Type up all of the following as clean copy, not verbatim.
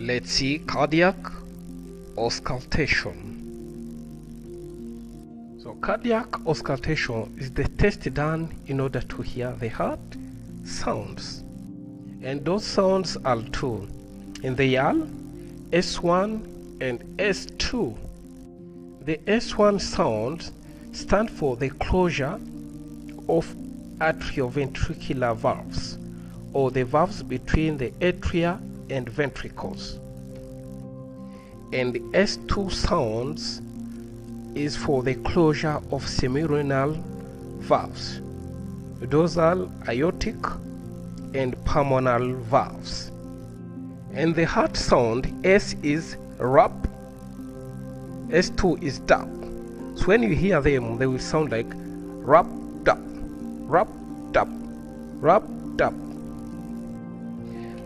Let's see cardiac auscultation. So cardiac auscultation is the test done in order to hear the heart sounds. And those sounds are two. In the yell, S1 and S2. The S1 sound stands for the closure of atrioventricular valves, or the valves between the atria and ventricles. And the S2 sounds is for the closure of semirenal valves. Those are aortic and pulmonary valves. And the heart sound, S is rap, S2 is dap. So when you hear them, they will sound like rap dap, rap dap, rap dap.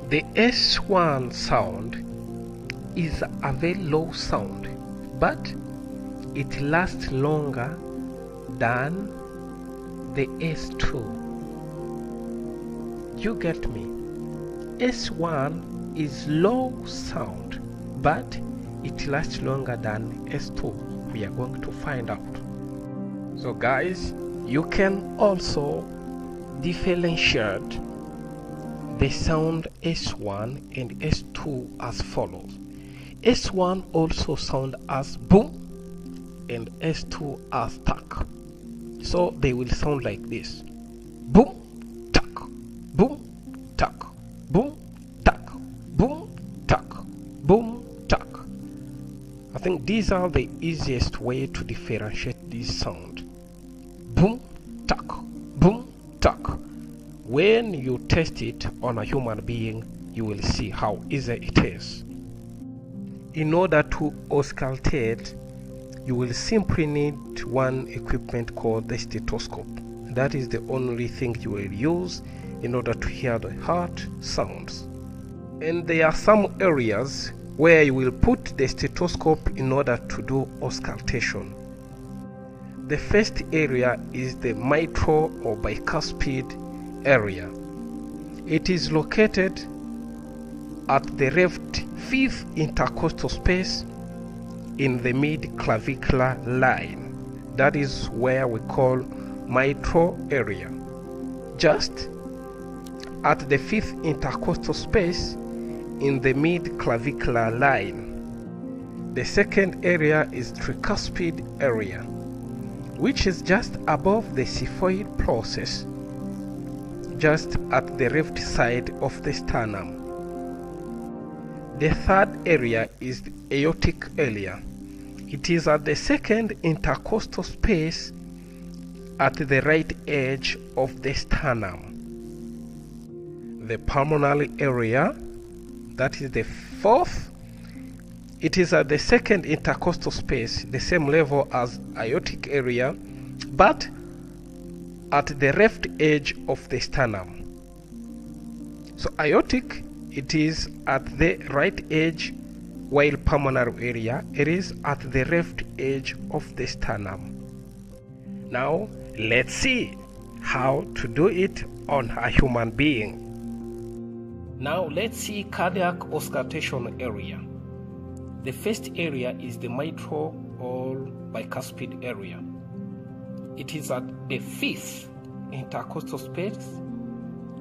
The S1 sound is a very low sound, but it lasts longer than the S2. You get me? S1 is low sound, but it lasts longer than S2. We are going to find out. So guys, you can also differentiate the sound S1 and S2 as follows. S1 also sound as boom and S2 as tack. So they will sound like this: boom, tack, boom, tack, boom, tack, boom, tack, boom, tack. I think these are the easiest way to differentiate this sound. Boom, tack, boom, tack. When you test it on a human being, you will see how easy it is. In order to auscultate, you will simply need one equipment called the stethoscope. That is the only thing you will use in order to hear the heart sounds. And there are some areas where you will put the stethoscope in order to do auscultation. The first area is the mitral or bicuspid area. It is located at the left fifth intercostal space in the mid-clavicular line. That is where we call mitral area. Just at the fifth intercostal space in the mid-clavicular line. The second area is tricuspid area, which is just above the xiphoid process, just at the left side of the sternum. The third area is the aortic area. It is at the second intercostal space at the right edge of the sternum. The pulmonary area, that is the fourth, it is at the second intercostal space, the same level as aortic area, but at the left edge of the sternum. So aortic, it is at the right edge, while pulmonary area, it is at the left edge of the sternum. Now let's see how to do it on a human being. Now let's see cardiac auscultation area. The first area is the mitral or bicuspid area. It is at the fifth intercostal space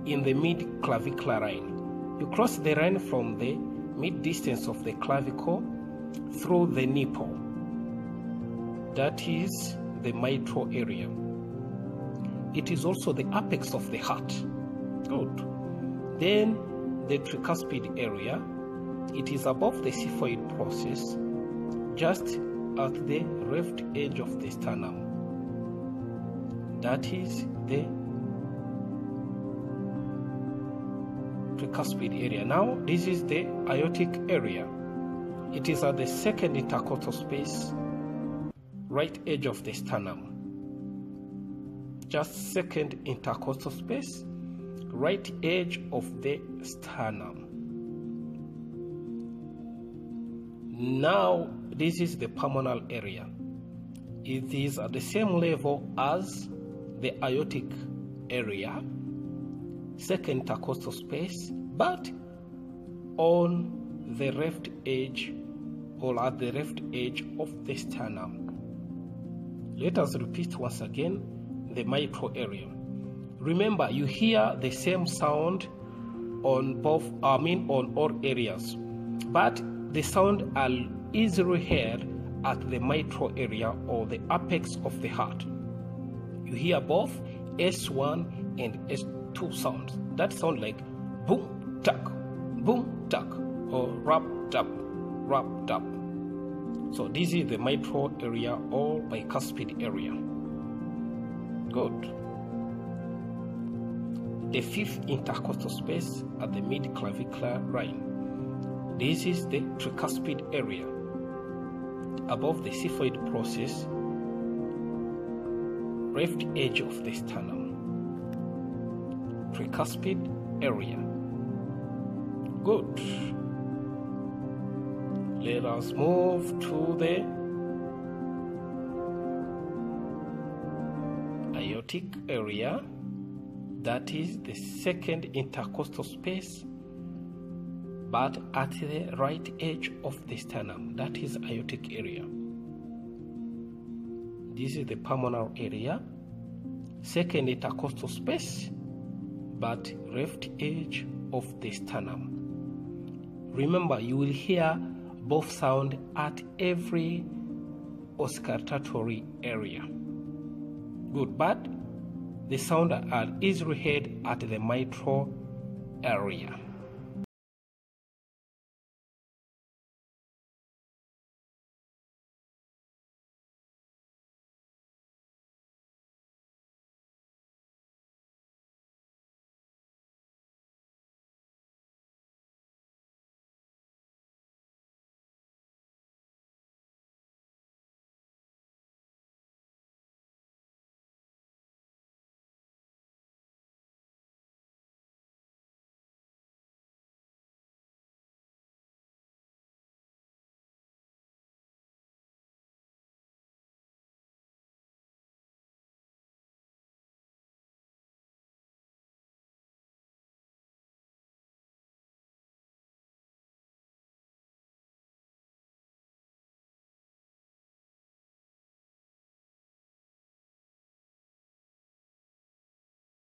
in the mid-clavicular line. You cross the line from the mid-distance of the clavicle through the nipple. That is the mitral area. It is also the apex of the heart. Good. Then the tricuspid area. It is above the xiphoid process, just at the left edge of the sternum. That is the tricuspid area. Now this is the aortic area. It is at the second intercostal space, right edge of the sternum. Just second intercostal space, right edge of the sternum. Now this is the pulmonary area. It is at the same level as the aortic area, second intercostal space, but on the left edge or at the left edge of the sternum. Let us repeat once again the mitral area. Remember, you hear the same sound on on all areas, but the sound are easily heard at the mitral area or the apex of the heart. You hear both S1 and S2 sounds that sound like boom, tuck, or rap, tap, rap, tap. So this is the mitral area or bicuspid area. Good. The fifth intercostal space at the mid-clavicular line. This is the tricuspid area, above the xiphoid process, left edge of the sternum. Tricuspid area. Good. Let us move to the aortic area. That is the second intercostal space, but at the right edge of the sternum. That is aortic area. This is the pulmonary area, second intercostal space, but left edge of the sternum. Remember, you will hear both sound at every auscultatory area. Good, but the sound are easily heard at the mitral area.